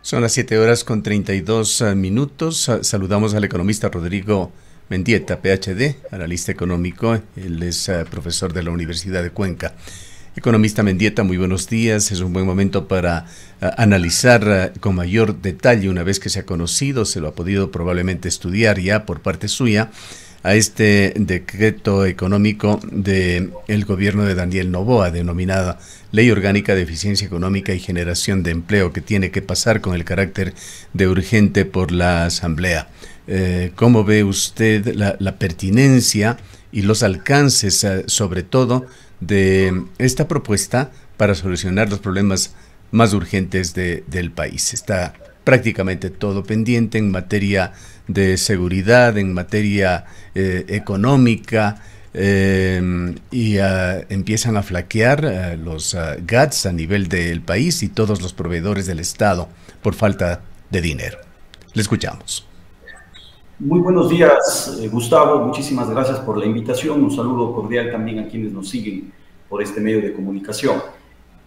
Son las 7 horas con 32 minutos. Saludamos al economista Rodrigo Mendieta, PhD, analista económico. Él es profesor de la Universidad de Cuenca. Economista Mendieta, muy buenos días. Es un buen momento para analizar con mayor detalle, una vez que se ha conocido, se lo ha podido probablemente estudiar ya por parte suya, a este decreto económico del gobierno de Daniel Noboa, denominada Ley Orgánica de Eficiencia Económica y Generación de Empleo, que tiene que pasar con el carácter de urgente por la Asamblea. ¿Cómo ve usted la pertinencia y los alcances, sobre todo, de esta propuesta para solucionar los problemas más urgentes del país? Está prácticamente todo pendiente en materia de seguridad, en materia económica, y empiezan a flaquear los GATS a nivel del país y todos los proveedores del Estado por falta de dinero. Le escuchamos. Muy buenos días, Gustavo. Muchísimas gracias por la invitación. Un saludo cordial también a quienes nos siguen por este medio de comunicación.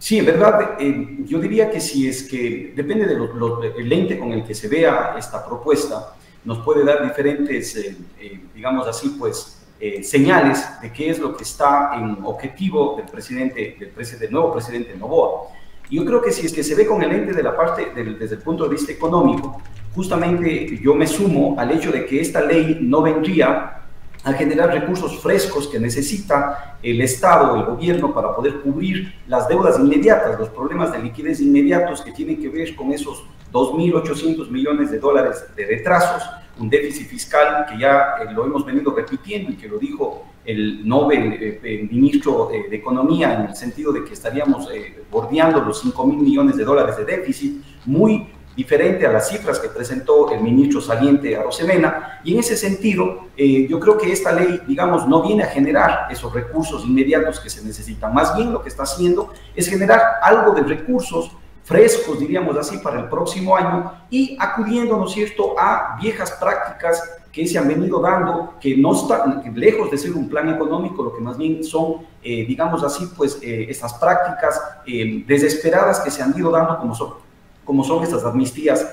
Sí, en verdad, yo diría que si es que depende del lente con el que se vea esta propuesta, nos puede dar diferentes, digamos así, pues, señales de qué es lo que está en objetivo del nuevo presidente Noboa. Yo creo que si es que se ve con el lente de la parte, desde el punto de vista económico, justamente yo me sumo al hecho de que esta ley no vendría a generar recursos frescos que necesita el Estado, el gobierno, para poder cubrir las deudas inmediatas, los problemas de liquidez inmediatos que tienen que ver con esos 2.800 millones de dólares de retrasos, un déficit fiscal que ya lo hemos venido repitiendo y que lo dijo el Nobel ministro de Economía, en el sentido de que estaríamos bordeando los 5.000 millones de dólares de déficit, muy diferente a las cifras que presentó el ministro saliente Arosemena, y en ese sentido yo creo que esta ley, digamos, no viene a generar esos recursos inmediatos que se necesitan, más bien lo que está haciendo es generar algo de recursos frescos, diríamos así, para el próximo año, y acudiendo, ¿no es cierto?, a viejas prácticas que se han venido dando, que no están lejos de ser un plan económico, lo que más bien son, digamos así, pues, estas prácticas desesperadas que se han ido dando, como son estas amnistías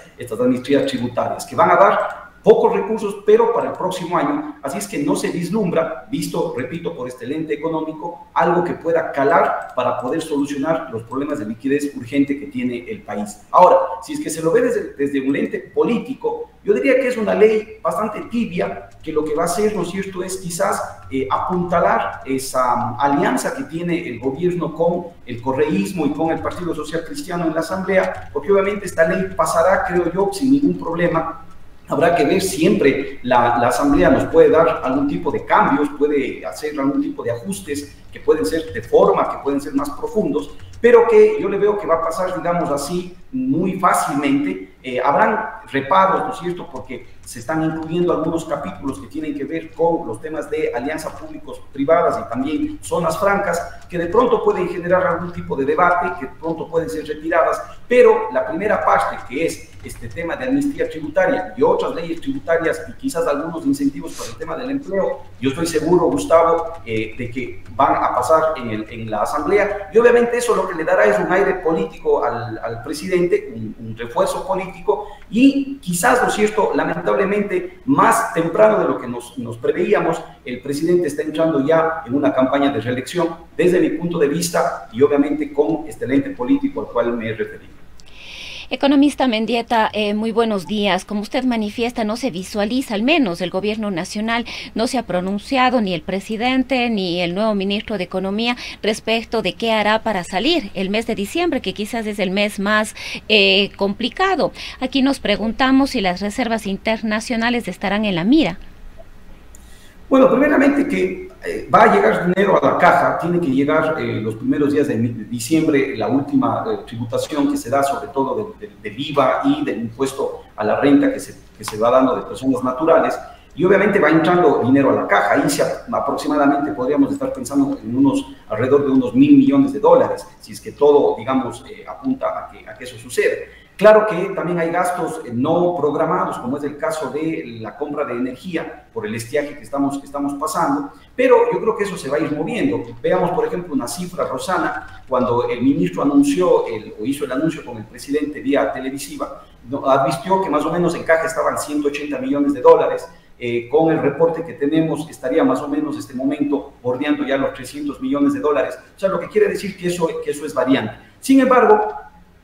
tributarias, que van a dar pocos recursos, pero para el próximo año. Así es que no se vislumbra, visto, repito, por este lente económico, algo que pueda calar para poder solucionar los problemas de liquidez urgente que tiene el país. Ahora, si es que se lo ve desde un lente político, yo diría que es una ley bastante tibia, que lo que va a hacer, ¿no es cierto?, es quizás apuntalar esa alianza que tiene el gobierno con el correísmo y con el Partido Social Cristiano en la Asamblea, porque obviamente esta ley pasará, creo yo, sin ningún problema. Habrá que ver, siempre la Asamblea nos puede dar algún tipo de cambios, puede hacer algún tipo de ajustes que pueden ser de forma, que pueden ser más profundos, pero que yo le veo que va a pasar, digamos así, muy fácilmente. Habrán reparos, ¿no es cierto?, porque se están incluyendo algunos capítulos que tienen que ver con los temas de alianzas públicos-privadas y también zonas francas, que de pronto pueden generar algún tipo de debate, que de pronto pueden ser retiradas, pero la primera parte, que es este tema de amnistía tributaria y otras leyes tributarias y quizás algunos incentivos para el tema del empleo, yo estoy seguro, Gustavo, de que van a pasar en la Asamblea, y obviamente eso lo que le dará es un aire político al presidente, un refuerzo político, y quizás, ¿no es cierto?, lamentablemente más temprano de lo que nos preveíamos, el presidente está entrando ya en una campaña de reelección, desde mi punto de vista, y obviamente con este lente político al cual me he referido. Economista Mendieta, muy buenos días. Como usted manifiesta, no se visualiza, al menos el gobierno nacional no se ha pronunciado, ni el presidente ni el nuevo ministro de Economía, respecto de qué hará para salir el mes de diciembre, que quizás es el mes más complicado. Aquí nos preguntamos si las reservas internacionales estarán en la mira. Bueno, primeramente que va a llegar dinero a la caja, tiene que llegar los primeros días de diciembre, la última tributación que se da, sobre todo del IVA y del impuesto a la renta que se va dando de personas naturales, y obviamente va entrando dinero a la caja. Ahí aproximadamente podríamos estar pensando en alrededor de unos 1.000 millones de dólares, si es que todo, digamos, apunta a que eso sucede. Claro que también hay gastos no programados, como es el caso de la compra de energía por el estiaje que estamos pasando, pero yo creo que eso se va a ir moviendo. Veamos, por ejemplo, una cifra, Rosana, cuando el ministro hizo el anuncio con el presidente vía televisiva, advirtió que más o menos en caja estaban 180 millones de dólares. Con el reporte que tenemos estaría más o menos este momento bordeando ya los 300 millones de dólares. O sea, lo que quiere decir que eso es variante. Sin embargo,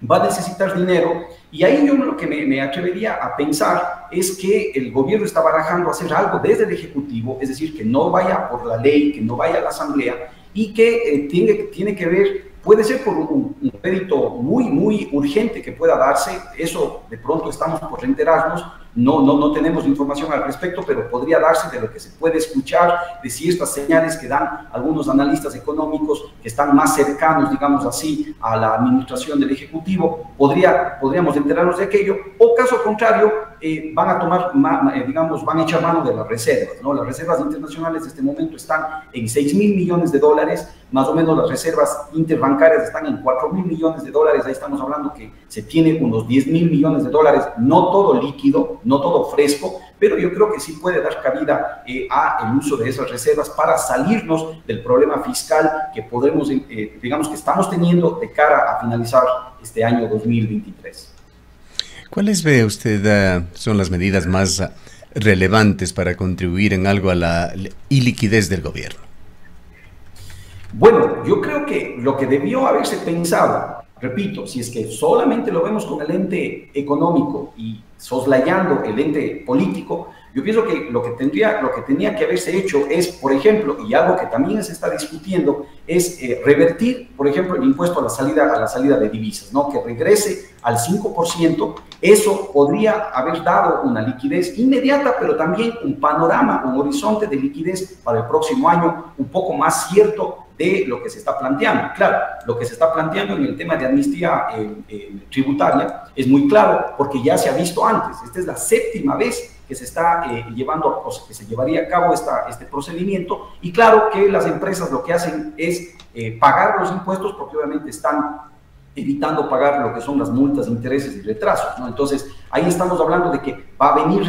va a necesitar dinero, y ahí yo lo que me atrevería a pensar es que el gobierno está barajando hacer algo desde el Ejecutivo, es decir, que no vaya por la ley, que no vaya a la Asamblea, y que tiene que ver, puede ser por un crédito muy urgente que pueda darse. Eso de pronto estamos por enterarnos, no tenemos información al respecto, pero podría darse de lo que se puede escuchar, de ciertas señales que dan algunos analistas económicos que están más cercanos, digamos así, a la administración del Ejecutivo. Podríamos enterarnos de aquello, o caso contrario, van a tomar, van a echar mano de las reservas, ¿no? Las reservas internacionales en este momento están en 6.000 millones de dólares, más o menos las reservas interbancarias están en 4.000 millones de dólares, ahí estamos hablando que se tiene unos 10.000 millones de dólares, no todo líquido, no todo fresco, pero yo creo que sí puede dar cabida a el uso de esas reservas para salirnos del problema fiscal que podemos, digamos que estamos teniendo de cara a finalizar este año 2023. ¿Cuáles ve usted son las medidas más relevantes para contribuir en algo a la iliquidez del gobierno? Bueno, yo creo que lo que debió haberse pensado, repito, si es que solamente lo vemos con el ente económico y soslayando el ente político, yo pienso que lo que tenía que haberse hecho es, por ejemplo, y algo que también se está discutiendo, es revertir, por ejemplo, el impuesto a la salida de divisas, ¿no? Que regrese al 5%. Eso podría haber dado una liquidez inmediata, pero también un panorama, un horizonte de liquidez para el próximo año un poco más cierto de lo que se está planteando. Claro, lo que se está planteando en el tema de amnistía tributaria es muy claro, porque ya se ha visto antes. Esta es la 7ª vez que se está que se llevaría a cabo este procedimiento, y claro que las empresas lo que hacen es pagar los impuestos, porque obviamente están evitando pagar lo que son las multas, intereses y retrasos, ¿no? Entonces, ahí estamos hablando de que va a venir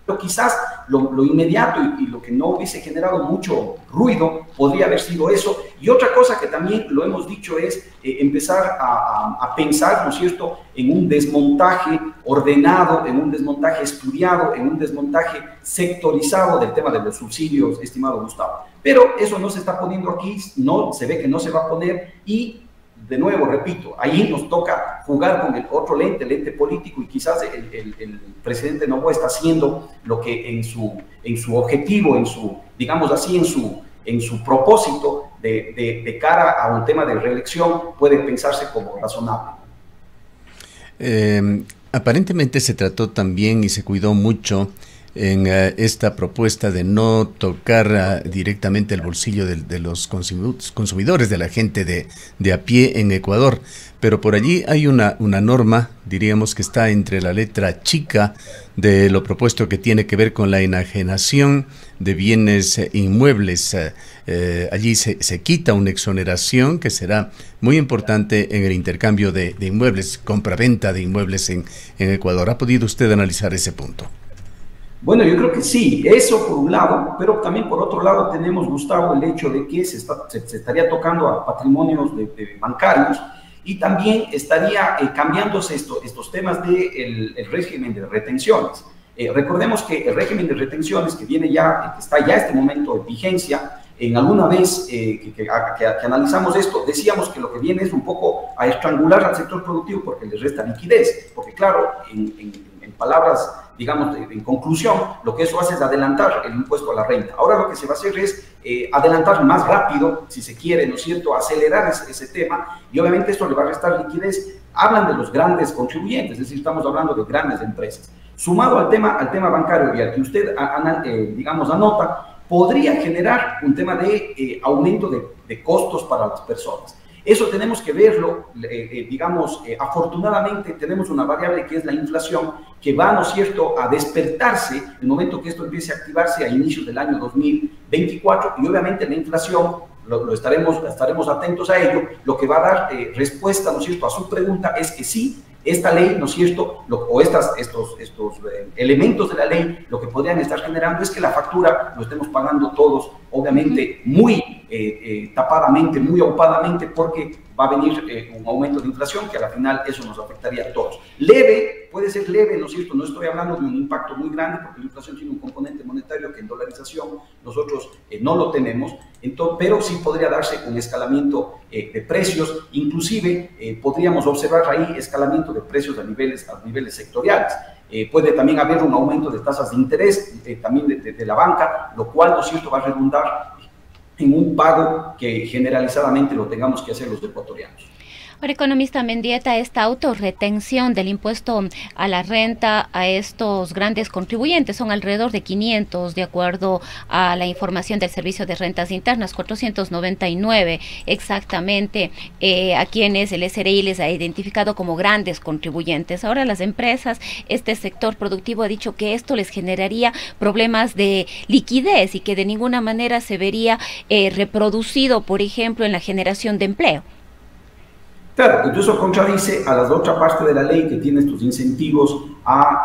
pero quizás lo inmediato y lo que no hubiese generado mucho ruido podría haber sido eso. Y otra cosa que también lo hemos dicho es empezar a pensar, ¿no es cierto?, en un desmontaje ordenado, en un desmontaje estudiado, en un desmontaje sectorizado del tema de los subsidios, estimado Gustavo. Pero eso no se está poniendo aquí, no se ve que no se va a poner, y de nuevo, repito, ahí nos toca jugar con el otro lente, el ente político, y quizás el presidente Noboa está haciendo lo que en su objetivo, digamos así, en su propósito de cara a un tema de reelección puede pensarse como razonable. Aparentemente se trató también y se cuidó mucho en esta propuesta de no tocar directamente el bolsillo de los consumidores, de la gente de a pie en Ecuador. Pero por allí hay una norma, diríamos que está entre la letra chica de lo propuesto, que tiene que ver con la enajenación de bienes inmuebles. Allí se quita una exoneración que será muy importante en el intercambio de inmuebles, compra-venta de inmuebles en Ecuador. ¿Ha podido usted analizar ese punto? Bueno, yo creo que sí, eso por un lado, pero también por otro lado tenemos, Gustavo, el hecho de que se estaría tocando a patrimonios de bancarios, y también estaría cambiándose estos temas del régimen de retenciones. Recordemos que el régimen de retenciones que viene ya, que está ya en este momento en vigencia, en alguna vez que analizamos esto, decíamos que lo que viene es un poco a estrangular al sector productivo porque le resta liquidez, porque claro, en palabras, digamos, en conclusión, lo que eso hace es adelantar el impuesto a la renta. Ahora lo que se va a hacer es adelantar más rápido, si se quiere, ¿no es cierto?, acelerar ese tema, y obviamente esto le va a restar liquidez. Hablan de los grandes contribuyentes, es decir, estamos hablando de grandes empresas. Sumado al tema bancario y al que usted, digamos, anota, podría generar un tema de aumento de costos para las personas. Eso tenemos que verlo, digamos, afortunadamente tenemos una variable que es la inflación, que va, ¿no es cierto?, a despertarse el momento que esto empiece a activarse a inicios del año 2024, y obviamente la inflación, estaremos atentos a ello. Lo que va a dar respuesta, ¿no es cierto?, a su pregunta es que sí, esta ley, ¿no es cierto?, o estos elementos de la ley, lo que podrían estar generando es que la factura lo estemos pagando todos, obviamente, muy tapadamente, muy opadamente, porque va a venir un aumento de inflación que a la final eso nos afectaría a todos. Leve, puede ser leve, ¿no es cierto? No estoy hablando de un impacto muy grande porque la inflación tiene un componente monetario que en dolarización nosotros no lo tenemos, entonces, pero sí podría darse un escalamiento de precios, inclusive podríamos observar ahí escalamiento de precios a niveles sectoriales. Puede también haber un aumento de tasas de interés también de la banca, lo cual, ¿no es cierto?, va a redundar en un pago que generalizadamente lo tengamos que hacer los ecuatorianos. Ahora, economista Mendieta, esta autorretención del impuesto a la renta a estos grandes contribuyentes son alrededor de 500, de acuerdo a la información del Servicio de Rentas Internas, 499 exactamente, a quienes el SRI les ha identificado como grandes contribuyentes. Ahora las empresas, este sector productivo ha dicho que esto les generaría problemas de liquidez y que de ninguna manera se vería reproducido, por ejemplo, en la generación de empleo. Claro, incluso contradice a la otra parte de la ley que tiene estos incentivos a,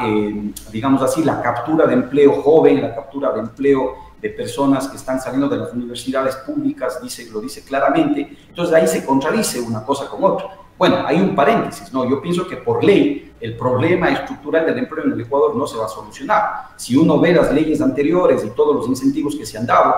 digamos así, la captura de empleo joven, la captura de empleo de personas que están saliendo de las universidades públicas, lo dice claramente. Entonces ahí se contradice una cosa con otra. Bueno, hay un paréntesis, ¿no? Yo pienso que por ley el problema estructural del empleo en el Ecuador no se va a solucionar. Si uno ve las leyes anteriores y todos los incentivos que se han dado,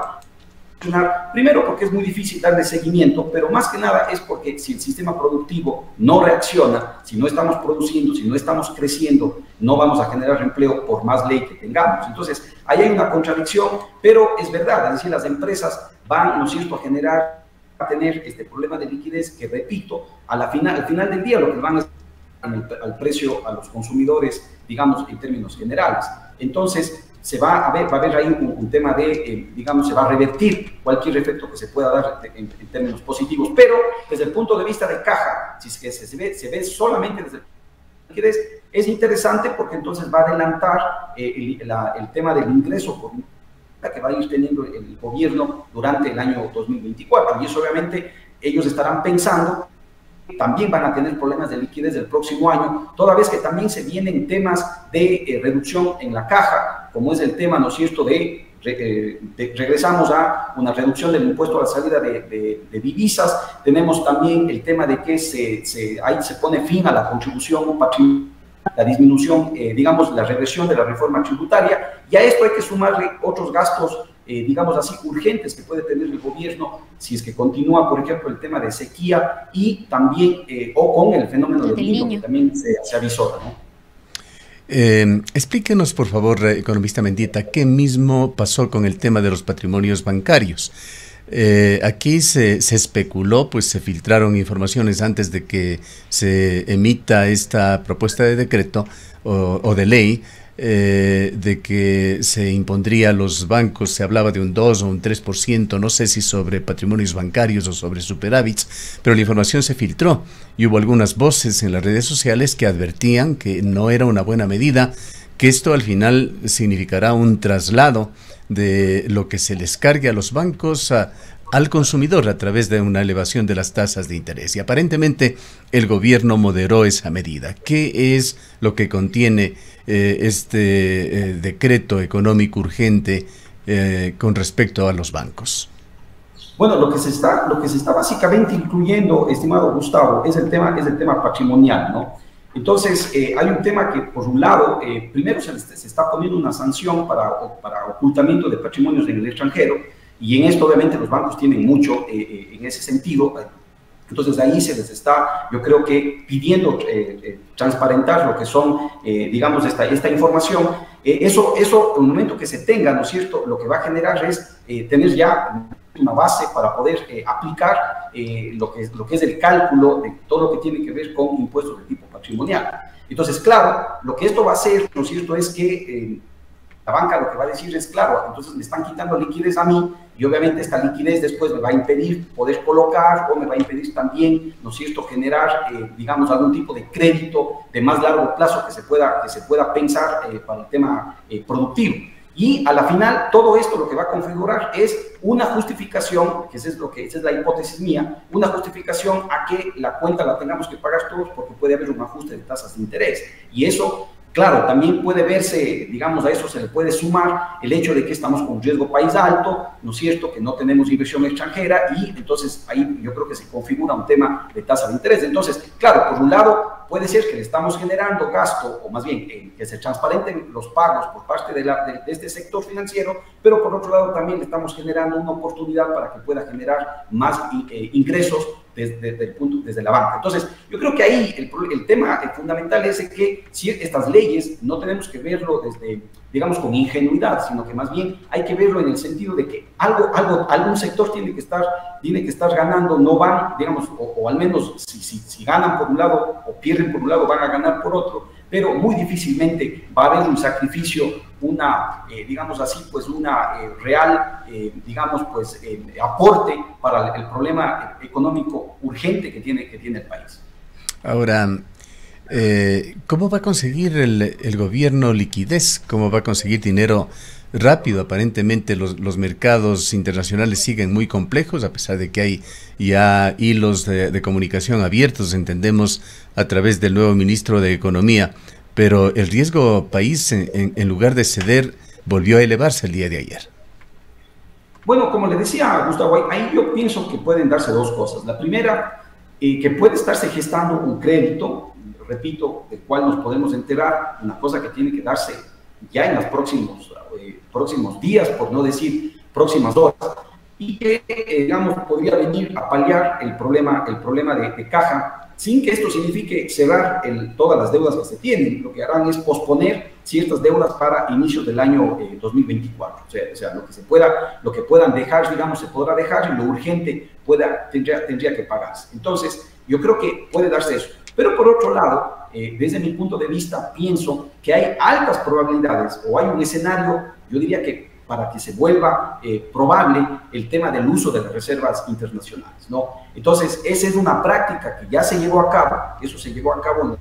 primero porque es muy difícil darle seguimiento, pero más que nada es porque si el sistema productivo no reacciona, si no estamos produciendo, si no estamos creciendo, no vamos a generar empleo por más ley que tengamos. Entonces, ahí hay una contradicción, pero es verdad, es decir, las empresas van, ¿no es cierto?, a tener este problema de liquidez que, repito, al final del día lo que van a al precio a los consumidores, digamos, en términos generales. Entonces, va a haber ahí un tema de, digamos, se va a revertir cualquier efecto que se pueda dar en términos positivos, pero desde el punto de vista de caja, si es que se ve solamente desde el punto de liquidez, es interesante porque entonces va a adelantar el tema del ingreso por que va a ir teniendo el gobierno durante el año 2024, y eso obviamente ellos estarán pensando también van a tener problemas de liquidez del próximo año, toda vez que también se vienen temas de reducción en la caja, como es el tema, ¿no es cierto?, regresamos a una reducción del impuesto a la salida de divisas. Tenemos también el tema de que ahí se pone fin a la contribución patrimonial, la disminución, digamos, la regresión de la reforma tributaria, y a esto hay que sumarle otros gastos, digamos así, urgentes que puede tener el gobierno si es que continúa, por ejemplo, el tema de sequía y también, o con el fenómeno del niño, que también se avisora, ¿no? Explíquenos, por favor, economista Mendieta, ¿qué mismo pasó con el tema de los patrimonios bancarios? Aquí se especuló, pues se filtraron informaciones antes de que se emita esta propuesta de decreto o de ley, de que se impondría a los bancos, se hablaba de un 2 o un 3%, no sé si sobre patrimonios bancarios o sobre superávits, pero la información se filtró y hubo algunas voces en las redes sociales que advertían que no era una buena medida, que esto al final significará un traslado de lo que se les cargue a los bancos al consumidor a través de una elevación de las tasas de interés. Y aparentemente el gobierno moderó esa medida. ¿Qué es lo que contiene este decreto económico urgente con respecto a los bancos? Bueno, lo que se está básicamente incluyendo, estimado Gustavo, es el tema patrimonial, ¿no? Entonces, hay un tema que, por un lado, primero se está poniendo una sanción para ocultamiento de patrimonios en el extranjero, y en esto obviamente los bancos tienen mucho en ese sentido. Entonces ahí se les está, yo creo que pidiendo transparentar lo que son, digamos, esta información. Eso, en el momento que se tenga, ¿no es cierto?, lo que va a generar es tener ya una base para poder aplicar lo que es el cálculo de todo lo que tiene que ver con impuestos de tipo patrimonial. Entonces, claro, lo que esto va a hacer, ¿no es cierto?, es que la banca lo que va a decir es, claro, entonces me están quitando liquidez a mí, y obviamente esta liquidez después me va a impedir poder colocar, o me va a impedir también, ¿no es cierto?, generar, digamos, algún tipo de crédito de más largo plazo que se pueda pensar para el tema productivo. Y a la final, todo esto lo que va a configurar es una justificación, esa es la hipótesis mía, una justificación a que la cuenta la tengamos que pagar todos porque puede haber un ajuste de tasas de interés. Y eso Claro, también puede verse, digamos, a eso se le puede sumar el hecho de que estamos con un riesgo país alto, ¿no es cierto?, que no tenemos inversión extranjera y entonces ahí yo creo que se configura un tema de tasa de interés. Entonces, claro, por un lado puede ser que le estamos generando gasto, o más bien que se transparenten los pagos por parte de este sector financiero, pero por otro lado también le estamos generando una oportunidad para que pueda generar más ingresos desde la banca. Entonces, yo creo que ahí el tema fundamental es que si estas leyes no tenemos que verlo desde, digamos, con ingenuidad, sino que más bien hay que verlo en el sentido de que algún sector tiene que estar ganando, no van, digamos, o al menos si ganan por un lado o pierden por un lado, van a ganar por otro, pero muy difícilmente va a haber un sacrificio, digamos así, pues una real, digamos, pues aporte para el problema económico urgente que tiene el país. Ahora, ¿cómo va a conseguir el gobierno liquidez? ¿Cómo va a conseguir dinero rápido? Aparentemente los mercados internacionales siguen muy complejos, a pesar de que hay ya hilos de comunicación abiertos, entendemos, a través del nuevo ministro de Economía, pero el riesgo país, en lugar de ceder, volvió a elevarse el día de ayer. Bueno, como le decía Gustavo, ahí yo pienso que pueden darse dos cosas. La primera, que puede estarse gestando un crédito, repito, del cual nos podemos enterar, una cosa que tiene que darse ya en los próximos días, por no decir próximas horas, y que, digamos, podría venir a paliar el problema de caja, sin que esto signifique cerrar todas las deudas que se tienen. Lo que harán es posponer ciertas deudas para inicios del año 2024. O sea, lo que puedan dejar, digamos, se podrá dejar, y lo urgente tendría que pagarse. Entonces, yo creo que puede darse eso. Pero por otro lado, desde mi punto de vista, pienso que hay altas probabilidades, o hay un escenario, yo diría que para que se vuelva probable el tema del uso de las reservas internacionales, ¿no? Entonces, esa es una práctica que ya se llevó a cabo, eso se llevó a cabo en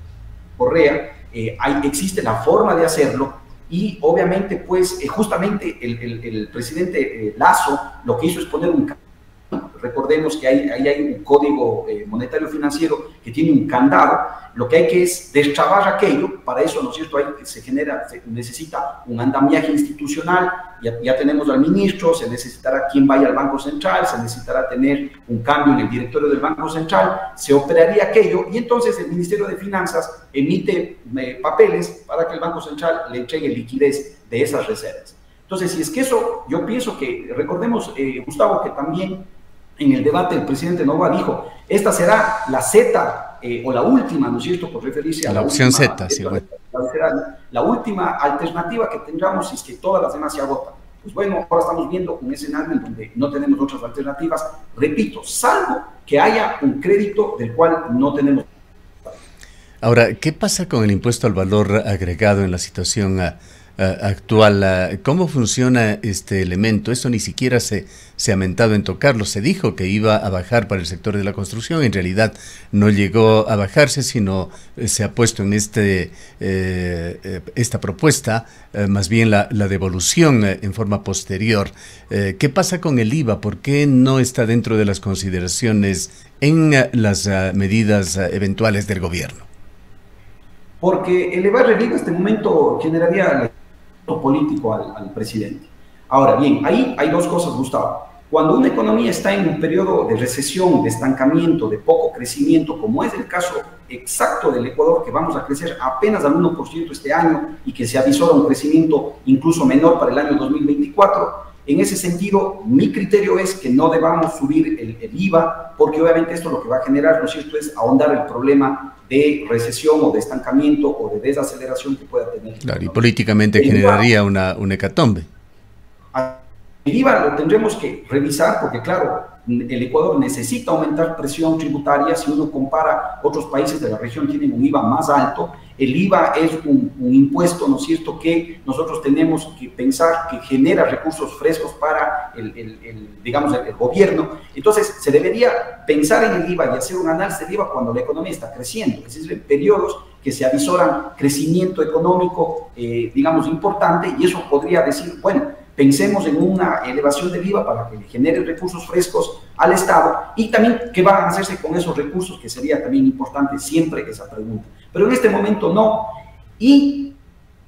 Correa, existe la forma de hacerlo, y obviamente, pues, justamente el presidente Lasso lo que hizo es poner un... Recordemos que ahí hay un código monetario financiero que tiene un candado. Lo que hay que es destrabar aquello. Para eso, ¿no es cierto?, se necesita un andamiaje institucional. Ya tenemos al ministro, se necesitará quien vaya al Banco Central, se necesitará tener un cambio en el directorio del Banco Central, se operaría aquello, y entonces el Ministerio de Finanzas emite papeles para que el Banco Central le entregue liquidez de esas reservas. Entonces, si es que eso, yo pienso que, recordemos, Gustavo, que también en el debate el presidente Noboa dijo, esta será la Z o la última, ¿no es cierto?, por referirse a la opción Z, sí, bueno. Será la última alternativa que tengamos si es que todas las demás se agotan. Pues bueno, ahora estamos viendo un escenario en donde no tenemos otras alternativas, repito, salvo que haya un crédito del cual no tenemos. Ahora, ¿qué pasa con el impuesto al valor agregado en la situación actual? ¿Cómo funciona este elemento? Esto ni siquiera se ha mentado en tocarlo. Se dijo que iba a bajar para el sector de la construcción. En realidad no llegó a bajarse, sino se ha puesto en esta propuesta, más bien la devolución en forma posterior. ¿Qué pasa con el IVA? ¿Por qué no está dentro de las consideraciones en las medidas eventuales del gobierno? Porque elevar el IVA en este momento generaría político al presidente. Ahora bien, ahí hay dos cosas, Gustavo. Cuando una economía está en un periodo de recesión, de estancamiento, de poco crecimiento, como es el caso exacto del Ecuador, que vamos a crecer apenas al 1% este año y que se avisora un crecimiento incluso menor para el año 2024, en ese sentido, mi criterio es que no debamos subir el IVA, porque obviamente esto lo que va a generar, ¿no es cierto?, es ahondar el problema de recesión o de estancamiento o de desaceleración que pueda tener. Claro, y políticamente generaría una hecatombe. El IVA lo tendremos que revisar porque, claro, el Ecuador necesita aumentar presión tributaria. Si uno compara, otros países de la región tienen un IVA más alto. El IVA es un impuesto, ¿no es cierto?, que nosotros tenemos que pensar que genera recursos frescos para digamos, el gobierno. Entonces, se debería pensar en el IVA y hacer un análisis del IVA cuando la economía está creciendo, es decir, en periodos que se avisoran crecimiento económico, digamos, importante, y eso podría decir, bueno, pensemos en una elevación del IVA para que le genere recursos frescos al Estado, y también qué van a hacerse con esos recursos, que sería también importante siempre esa pregunta. Pero en este momento no. Y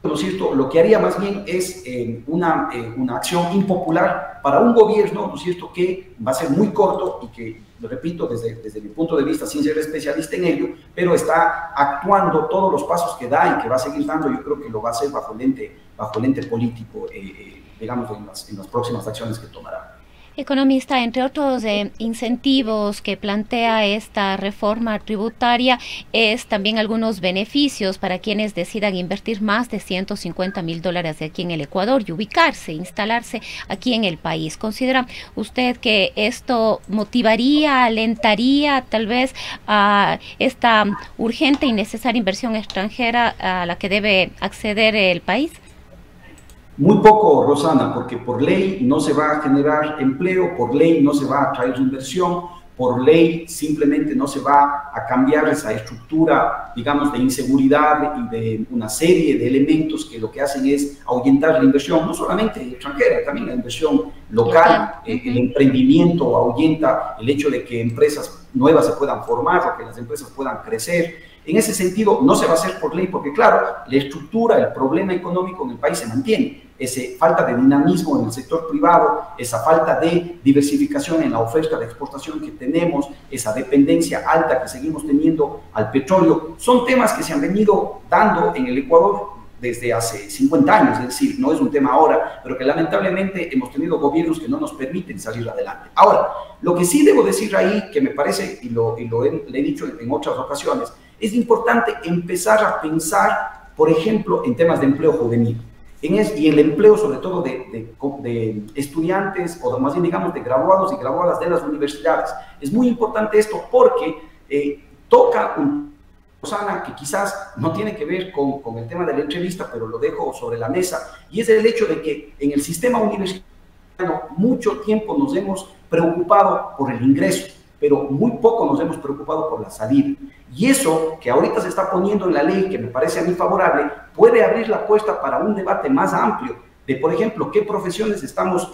¿no es cierto?, lo que haría más bien es una acción impopular para un gobierno, ¿no es cierto?, que va a ser muy corto y que, lo repito, desde mi punto de vista, sin ser especialista en ello, pero está actuando todos los pasos que da y que va a seguir dando. Yo creo que lo va a hacer bajo el ente político, digamos, en las próximas acciones que tomará. Economista, entre otros incentivos que plantea esta reforma tributaria es también algunos beneficios para quienes decidan invertir más de $150.000 aquí en el Ecuador y ubicarse, instalarse aquí en el país. ¿Considera usted que esto motivaría, alentaría tal vez a esta urgente y necesaria inversión extranjera a la que debe acceder el país? Muy poco, Rosana, porque por ley no se va a generar empleo, por ley no se va a atraer inversión, por ley simplemente no se va a cambiar esa estructura, digamos, de inseguridad y de una serie de elementos que lo que hacen es ahuyentar la inversión, no solamente extranjera, también la inversión local, el emprendimiento ahuyenta el hecho de que empresas nuevas se puedan formar o que las empresas puedan crecer. En ese sentido, no se va a hacer por ley porque, claro, la estructura, el problema económico en el país se mantiene. Esa falta de dinamismo en el sector privado, esa falta de diversificación en la oferta de exportación que tenemos, esa dependencia alta que seguimos teniendo al petróleo, son temas que se han venido dando en el Ecuador desde hace 50 años, es decir, no es un tema ahora, pero que lamentablemente hemos tenido gobiernos que no nos permiten salir adelante. Ahora, lo que sí debo decir ahí, que me parece, y le he dicho en otras ocasiones, es importante empezar a pensar, por ejemplo, en temas de empleo juvenil, y el empleo sobre todo de estudiantes, o más bien digamos de graduados y graduadas de las universidades. Es muy importante esto porque toca un Rosana, que quizás no tiene que ver con el tema de la entrevista, pero lo dejo sobre la mesa, y es el hecho de que en el sistema universitario mucho tiempo nos hemos preocupado por el ingreso, pero muy poco nos hemos preocupado por la salida. Y eso que ahorita se está poniendo en la ley, que me parece a mí favorable, puede abrir la puerta para un debate más amplio de, por ejemplo, qué profesiones estamos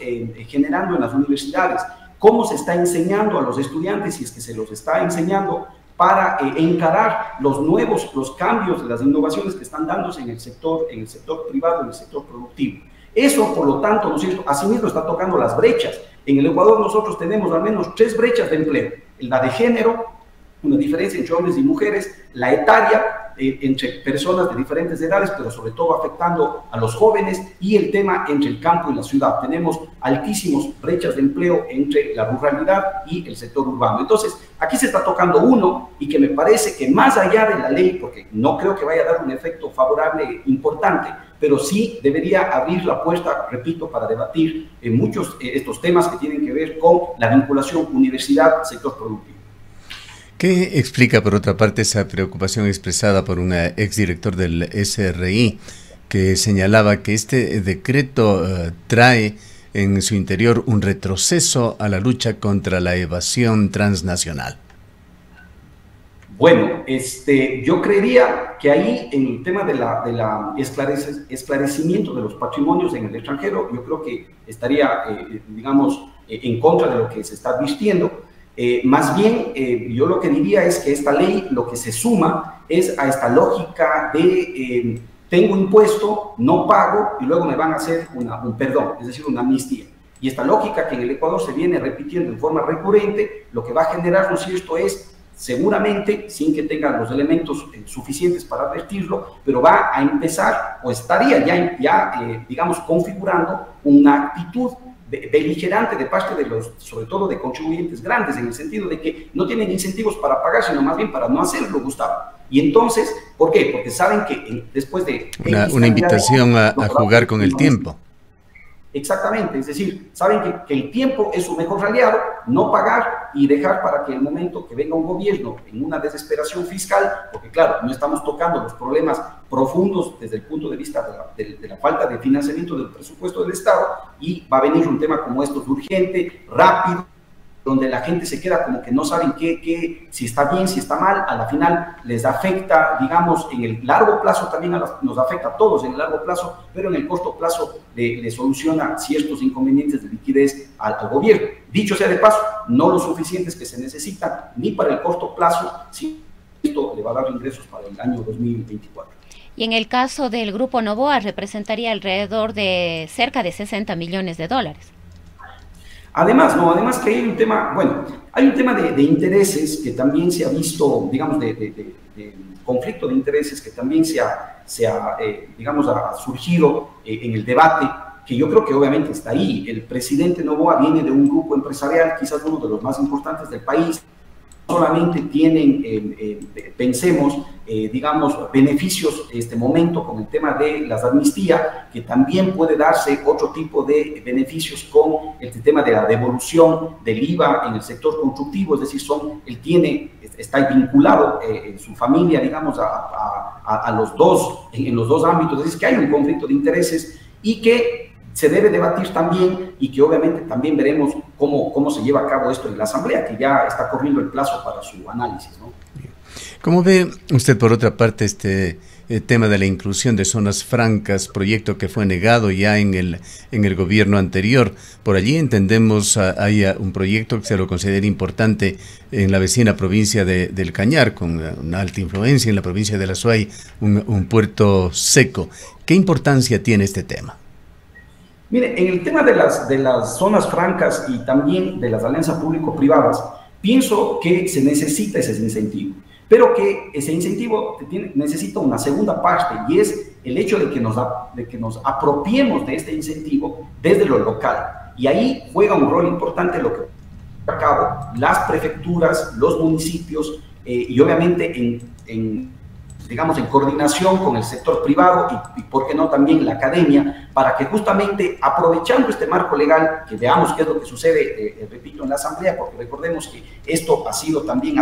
generando en las universidades, cómo se está enseñando a los estudiantes, si es que se los está enseñando, para encarar los cambios, las innovaciones que están dándose en el sector privado, en el sector productivo. Eso, por lo tanto, ¿no es cierto?, asimismo está tocando las brechas. En el Ecuador nosotros tenemos al menos 3 brechas de empleo: la de género, una diferencia entre hombres y mujeres; la etaria, entre personas de diferentes edades, pero sobre todo afectando a los jóvenes; y el tema entre el campo y la ciudad. Tenemos altísimas brechas de empleo entre la ruralidad y el sector urbano. Entonces, aquí se está tocando uno, y que me parece que más allá de la ley, porque no creo que vaya a dar un efecto favorable importante, pero sí debería abrir la puerta, repito, para debatir muchos estos temas que tienen que ver con la vinculación universidad-sector productivo. ¿Qué explica, por otra parte, esa preocupación expresada por un exdirector del SRI que señalaba que este decreto trae en su interior un retroceso a la lucha contra la evasión transnacional? Bueno, yo creería que ahí, en el tema de la esclarecimiento de los patrimonios en el extranjero, yo creo que estaría, digamos, en contra de lo que se está advirtiendo. Más bien, yo lo que diría es que esta ley lo que se suma es a esta lógica de tengo impuesto, no pago y luego me van a hacer un perdón, es decir, una amnistía. Y esta lógica que en el Ecuador se viene repitiendo en forma recurrente, lo que va a generar, ¿no es cierto?, es seguramente, sin que tengan los elementos suficientes para advertirlo, pero va a empezar, o estaría ya digamos, configurando una actitud beligerante de parte de sobre todo de contribuyentes grandes, en el sentido de que no tienen incentivos para pagar, sino más bien para no hacerlo, Gustavo. Y entonces, ¿por qué? Porque saben que después de... Una invitación a jugar con el tiempo. Exactamente, es decir, saben que el tiempo es su mejor aliado, no pagar y dejar para que el momento que venga un gobierno en una desesperación fiscal, porque claro, no estamos tocando los problemas profundos desde el punto de vista de la falta de financiamiento del presupuesto del Estado, y va a venir un tema como estos urgente, rápido, donde la gente se queda como que no saben si está bien, si está mal. A la final les afecta, digamos, en el largo plazo también nos afecta a todos en el largo plazo, pero en el corto plazo le soluciona ciertos inconvenientes de liquidez al gobierno. Dicho sea de paso, no lo suficientes que se necesitan ni para el corto plazo, si esto le va a dar ingresos para el año 2024. Y en el caso del Grupo Noboa representaría alrededor de cerca de 60 millones de dólares. Además, no, además que hay un tema, bueno, hay un tema de intereses que también se ha visto, digamos, de conflicto de intereses que también digamos, ha surgido en el debate, que yo creo que obviamente está ahí. El presidente Noboa viene de un grupo empresarial, quizás uno de los más importantes del país. Solamente tienen, pensemos, digamos, beneficios en este momento con el tema de las amnistías, que también puede darse otro tipo de beneficios con el tema de la devolución del IVA en el sector constructivo, es decir, está vinculado en su familia, digamos, a los dos, en los dos ámbitos, es decir, que hay un conflicto de intereses y que se debe debatir también, y que obviamente también veremos cómo se lleva a cabo esto en la Asamblea, que ya está corriendo el plazo para su análisis, ¿no? ¿Cómo ve usted, por otra parte, este tema de la inclusión de zonas francas, proyecto que fue negado ya en el gobierno anterior? Por allí entendemos hay un proyecto que se lo considera importante en la vecina provincia del Cañar, con una alta influencia en la provincia de la Azuay, un puerto seco. ¿Qué importancia tiene este tema? Mire, en el tema de las zonas francas y también de las alianzas público-privadas, pienso que se necesita ese incentivo, pero que ese incentivo necesita una segunda parte, y es el hecho de que nos apropiemos de este incentivo desde lo local. Y ahí juega un rol importante lo que a cabo las prefecturas, los municipios, y obviamente digamos, en coordinación con el sector privado y por qué no también la academia, para que justamente aprovechando este marco legal, que veamos qué es lo que sucede, repito, en la Asamblea, porque recordemos que esto ha sido también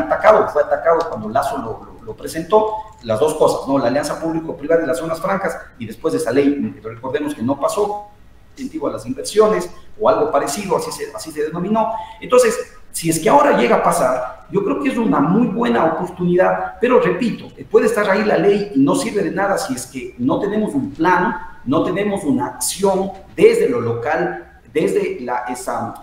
fue atacado cuando Lazo lo presentó, las dos cosas, ¿no? La alianza público-privada y las zonas francas, y después de esa ley, recordemos que no pasó, incentivo a las inversiones o algo parecido, así se denominó. Entonces, si es que ahora llega a pasar, yo creo que es una muy buena oportunidad, pero repito, puede estar ahí la ley y no sirve de nada si es que no tenemos un plan, no tenemos una acción desde lo local, desde esa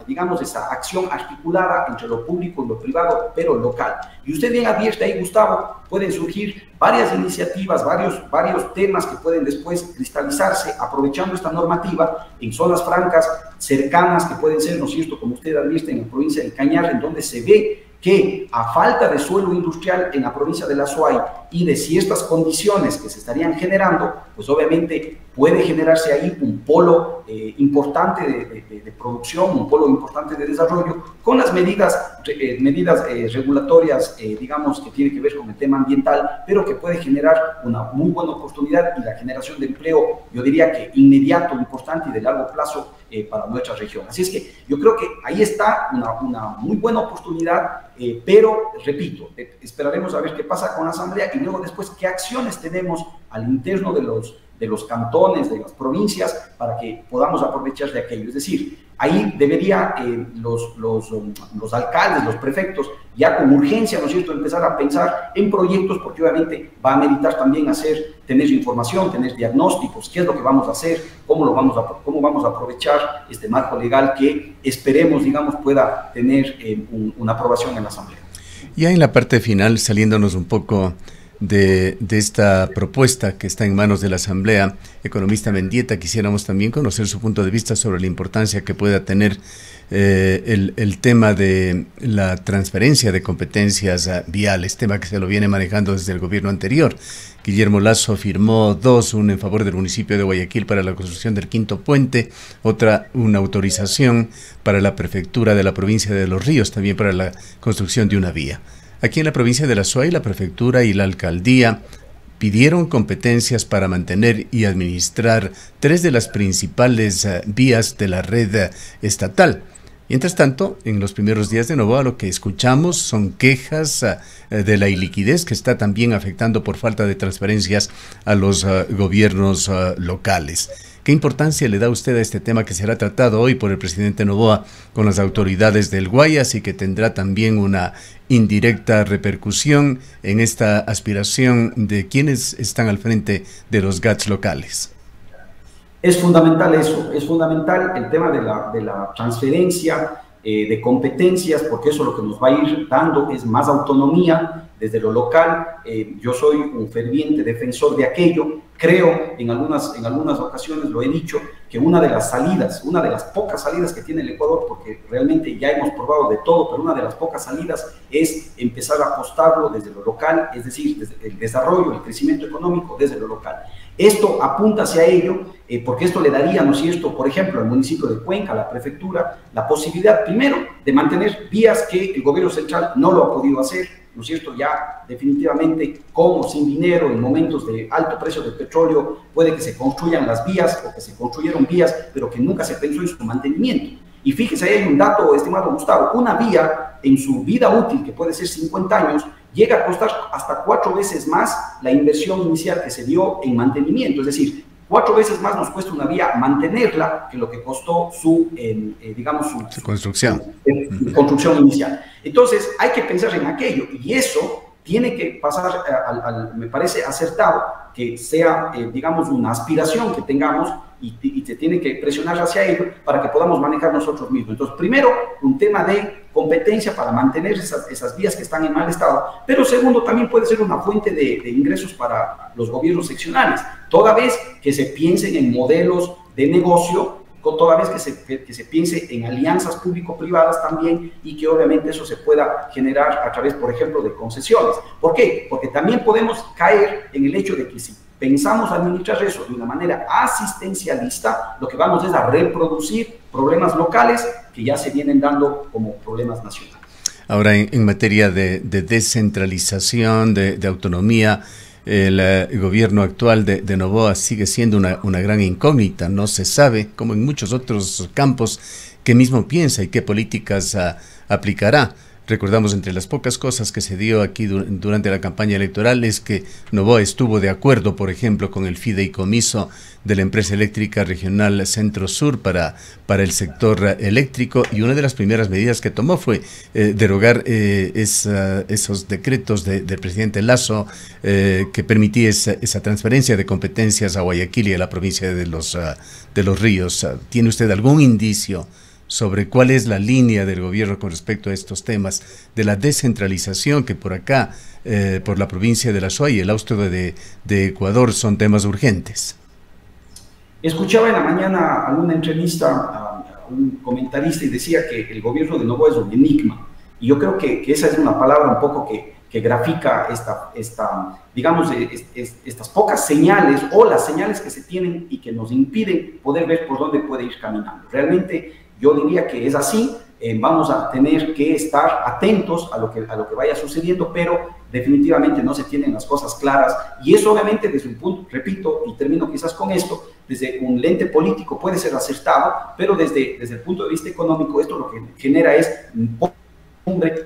acción articulada entre lo público y lo privado, pero local. Y usted bien advierte ahí, Gustavo, pueden surgir varias iniciativas, varios temas que pueden después cristalizarse aprovechando esta normativa en zonas francas cercanas, que pueden ser, ¿no es cierto?, como usted advierte, en la provincia del Cañar, en donde se ve que a falta de suelo industrial en la provincia de la Azuay y de ciertas condiciones que se estarían generando, pues obviamente puede generarse ahí un polo importante de producción, un polo importante de desarrollo, con las medidas regulatorias, digamos, que tiene que ver con el tema ambiental, pero que puede generar una muy buena oportunidad y la generación de empleo, yo diría que inmediato, importante y de largo plazo para nuestra región. Así es que yo creo que ahí está una muy buena oportunidad, pero repito, esperaremos a ver qué pasa con la Asamblea y luego después qué acciones tenemos al interno de los cantones, de las provincias, para que podamos aprovechar de aquello. Es decir, ahí debería los alcaldes, los prefectos, ya con urgencia, ¿no es cierto?, empezar a pensar en proyectos, porque obviamente va a meditar también tener información, tener diagnósticos, qué es lo que vamos a hacer, cómo vamos a aprovechar este marco legal que esperemos, digamos, pueda tener una aprobación en la Asamblea. Ya en la parte final, saliéndonos un poco de esta propuesta que está en manos de la Asamblea, economista Mendieta, quisiéramos también conocer su punto de vista sobre la importancia que pueda tener el tema de la transferencia de competencias viales, tema que se lo viene manejando desde el gobierno anterior. Guillermo Lasso firmó una en favor del municipio de Guayaquil para la construcción del 5º puente, una autorización para la prefectura de la provincia de Los Ríos, también para la construcción de una vía. Aquí en la provincia de la Azuay, la prefectura y la alcaldía pidieron competencias para mantener y administrar 3 de las principales vías de la red estatal. Mientras tanto, en los primeros días de Noboa lo que escuchamos son quejas de la iliquidez que está también afectando por falta de transferencias a los gobiernos locales. ¿Qué importancia le da usted a este tema que será tratado hoy por el presidente Noboa con las autoridades del Guayas y que tendrá también una indirecta repercusión en esta aspiración de quienes están al frente de los GATS locales? Es fundamental eso, es fundamental el tema de la transferencia de competencias, porque eso lo que nos va a ir dando es más autonomía desde lo local. Yo soy un ferviente defensor de aquello. Creo, en algunas ocasiones lo he dicho, que una de las pocas salidas que tiene el Ecuador, porque realmente ya hemos probado de todo, pero una de las pocas salidas es empezar a apostarlo desde lo local, es decir, desde el desarrollo, el crecimiento económico desde lo local. Esto apunta hacia ello, porque esto le daría, ¿no es cierto?, por ejemplo, al municipio de Cuenca, a la prefectura, la posibilidad, primero, de mantener vías que el gobierno central no lo ha podido hacer, ¿no es cierto? Ya definitivamente, como sin dinero, en momentos de alto precio del petróleo, puede que se construyan las vías o que se construyeron vías, pero que nunca se pensó en su mantenimiento. Y fíjese, ahí hay un dato, estimado Gustavo, una vía en su vida útil, que puede ser 50 años, llega a costar hasta 4 veces más la inversión inicial que se dio en mantenimiento, es decir, 4 veces más nos cuesta una vía mantenerla que lo que costó su construcción. Su construcción inicial. Entonces, hay que pensar en aquello, y eso tiene que pasar, me parece acertado, que sea, digamos, una aspiración que tengamos y se tiene que presionar hacia ello para que podamos manejar nosotros mismos. Entonces, primero, un tema de competencia para mantener esas vías que están en mal estado, pero segundo, también puede ser una fuente de ingresos para los gobiernos seccionales, toda vez que se piensen en modelos de negocio, toda vez que se piense en alianzas público-privadas también, y que obviamente eso se pueda generar a través, por ejemplo, de concesiones. ¿Por qué? Porque también podemos caer en el hecho de que si pensamos administrar eso de una manera asistencialista, lo que vamos es a reproducir problemas locales que ya se vienen dando como problemas nacionales. Ahora, en materia de descentralización, de autonomía, el gobierno actual de Noboa sigue siendo una gran incógnita. No se sabe, como en muchos otros campos, qué mismo piensa y qué políticas aplicará. Recordamos, entre las pocas cosas que se dio aquí durante la campaña electoral es que Noboa estuvo de acuerdo, por ejemplo, con el fideicomiso de la empresa eléctrica regional Centro-Sur para el sector eléctrico, y una de las primeras medidas que tomó fue derogar esos decretos del presidente Lasso que permitía esa transferencia de competencias a Guayaquil y a la provincia de los Ríos. ¿Tiene usted algún indicio sobre cuál es la línea del gobierno con respecto a estos temas de la descentralización, que por acá, por la provincia de La Suay y el austro de Ecuador, son temas urgentes? Escuchaba en la mañana alguna entrevista a un comentarista y decía que el gobierno de Noboa es un enigma, y yo creo que esa es una palabra un poco que grafica estas pocas señales, o las señales que se tienen y que nos impiden poder ver por dónde puede ir caminando. Realmente yo diría que es así. Vamos a tener que estar atentos a lo que vaya sucediendo, pero definitivamente no se tienen las cosas claras, y eso obviamente desde un punto, repito, y termino quizás con esto, desde un lente político puede ser acertado, pero desde el punto de vista económico esto lo que genera es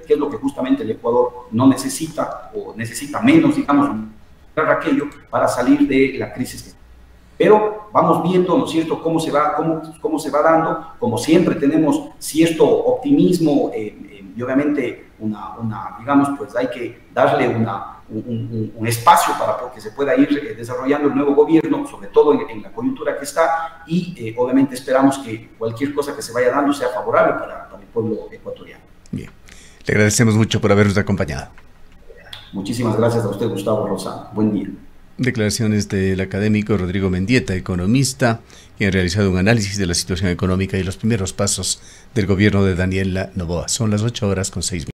que es lo que justamente el Ecuador no necesita, o necesita menos, digamos, aquello para salir de la crisis. Pero vamos viendo, ¿no es cierto?, cómo se va dando. Como siempre tenemos cierto optimismo, y obviamente digamos, pues hay que darle un espacio para que se pueda ir desarrollando el nuevo gobierno, sobre todo en la coyuntura que está, y obviamente esperamos que cualquier cosa que se vaya dando sea favorable para el pueblo ecuatoriano. Bien, le agradecemos mucho por habernos acompañado. Muchísimas gracias a usted, Gustavo Rosano. Buen día. Declaraciones del académico Rodrigo Mendieta, economista, quien ha realizado un análisis de la situación económica y los primeros pasos del gobierno de Daniel Noboa. Son las 8:06.